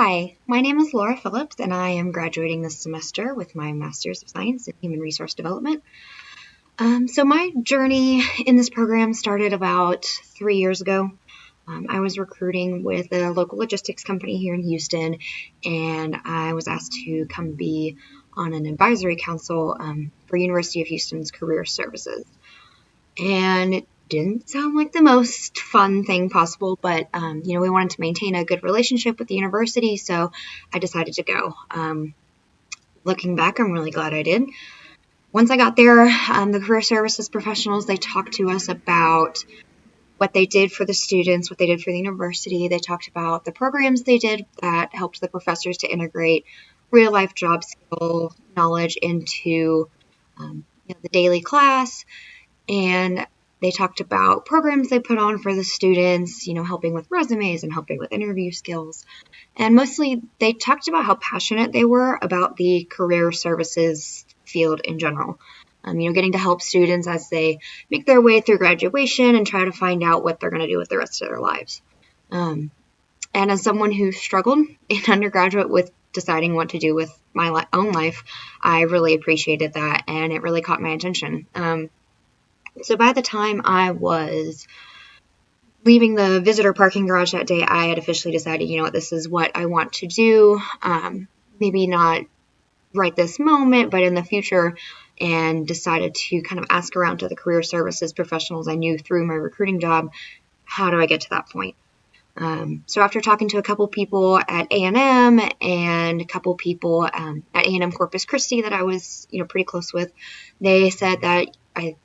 Hi, my name is Laura Phillips, and I am graduating this semester with my Master's of Science in Human Resource Development. So my journey in this program started about 3 years ago. I was recruiting with a local logistics company here in Houston, and I was asked to come be on an advisory council for University of Houston's Career Services. And it didn't sound like the most fun thing possible, but we wanted to maintain a good relationship with the university, so I decided to go. Looking back, I'm really glad I did. Once I got there, the career services professionals, they talked to us about what they did for the students, what they did for the university. They talked about the programs they did that helped the professors to integrate real life job skill knowledge into the daily class. And they talked about programs they put on for the students, helping with resumes and helping with interview skills. And mostly they talked about how passionate they were about the career services field in general. Getting to help students as they make their way through graduation and try to find out what they're going to do with the rest of their lives. And as someone who struggled in undergraduate with deciding what to do with my own life, I really appreciated that, and it really caught my attention. So by the time I was leaving the visitor parking garage that day, I had officially decided, this is what I want to do. Maybe not right this moment, but in the future, and decided to kind of ask around to the career services professionals I knew through my recruiting job, how do I get to that point? So after talking to a couple people at A&M and a couple people at A&M Corpus Christi that I was, pretty close with, they said that I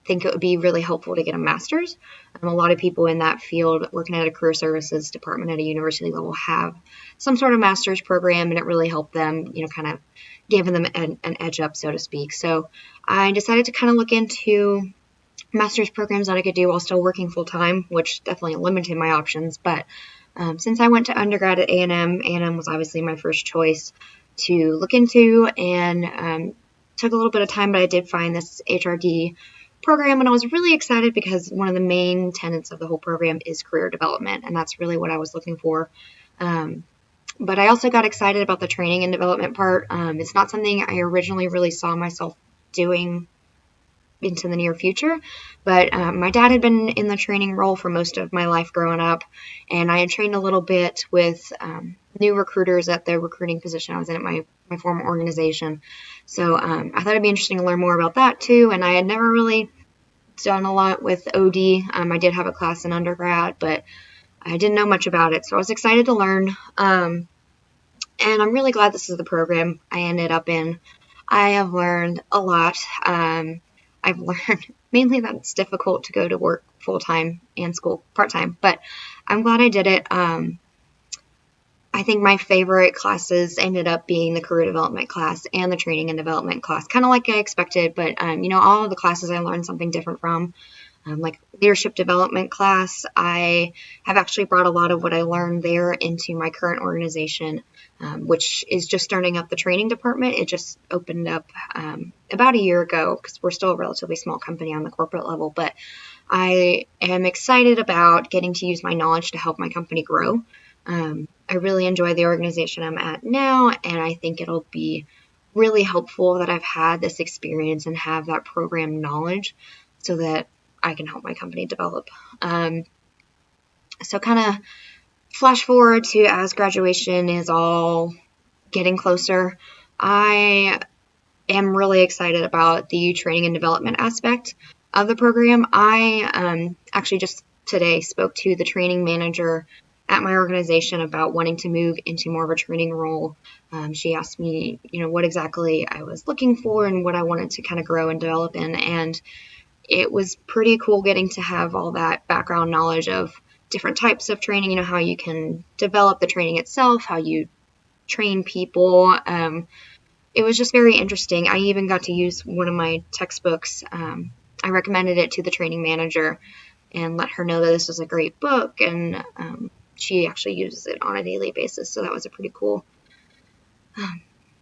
think it would be really helpful to get a master's. A lot of people in that field working at a career services department at a university level have some sort of master's program, and it really helped them, kind of giving them an edge up, so to speak. So I decided to kind of look into master's programs that I could do while still working full time, which definitely limited my options. But since I went to undergrad at A&M was obviously my first choice to look into, and took a little bit of time, but I did find this HRD program, and I was really excited because one of the main tenets of the whole program is career development, and that's really what I was looking for. But I also got excited about the training and development part. It's not something I originally really saw myself doing into the near future, but my dad had been in the training role for most of my life growing up, and I had trained a little bit with new recruiters at the recruiting position I was in at my former organization. So I thought it'd be interesting to learn more about that too, and I had never really done a lot with OD. I did have a class in undergrad, but I didn't know much about it, so I was excited to learn, and I'm really glad this is the program I ended up in. I have learned a lot. I've learned mainly that it's difficult to go to work full-time and school part-time, but I'm glad I did it. I think my favorite classes ended up being the career development class and the training and development class, kind of like I expected, but, all of the classes I learned something different from. Like leadership development class, I have actually brought a lot of what I learned there into my current organization, which is just starting up the training department. It just opened up about a year ago because we're still a relatively small company on the corporate level, but I am excited about getting to use my knowledge to help my company grow. I really enjoy the organization I'm at now, and I think it'll be really helpful that I've had this experience and have that program knowledge so that I can help my company develop. So kind of flash forward to as graduation is all getting closer, I am really excited about the training and development aspect of the program. I actually just today spoke to the training manager at my organization about wanting to move into more of a training role. She asked me, what exactly I was looking for and what I wanted to kind of grow and develop in, and it was pretty cool getting to have all that background knowledge of different types of training, how you can develop the training itself, how you train people. It was just very interesting. I even got to use one of my textbooks. I recommended it to the training manager and let her know that this was a great book, and she actually uses it on a daily basis, so that was a pretty cool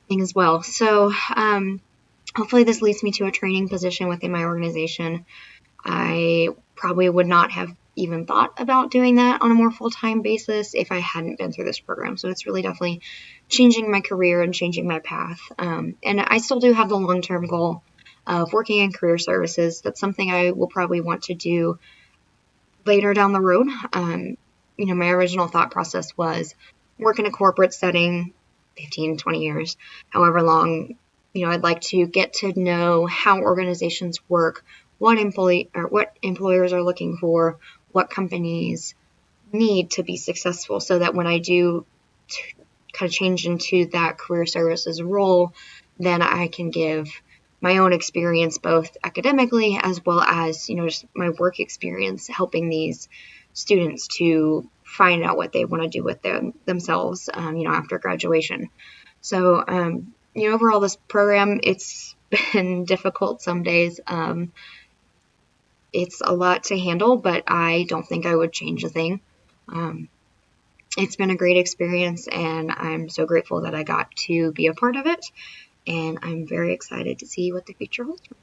thing as well. So hopefully this leads me to a training position within my organization. I probably would not have even thought about doing that on a more full-time basis if I hadn't been through this program. So it's really definitely changing my career and changing my path. And I still do have the long-term goal of working in career services. That's something I will probably want to do later down the road. My original thought process was work in a corporate setting, 15, 20 years, however long, I'd like to get to know how organizations work, what employers are looking for, what companies need to be successful, so that when I do kind of change into that career services role, then I can give my own experience, both academically as well as, just my work experience, helping these students to find out what they want to do with themselves, after graduation. So, overall, this program, it's been difficult some days. It's a lot to handle, but I don't think I would change a thing. It's been a great experience, and I'm so grateful that I got to be a part of it, and I'm very excited to see what the future holds for me.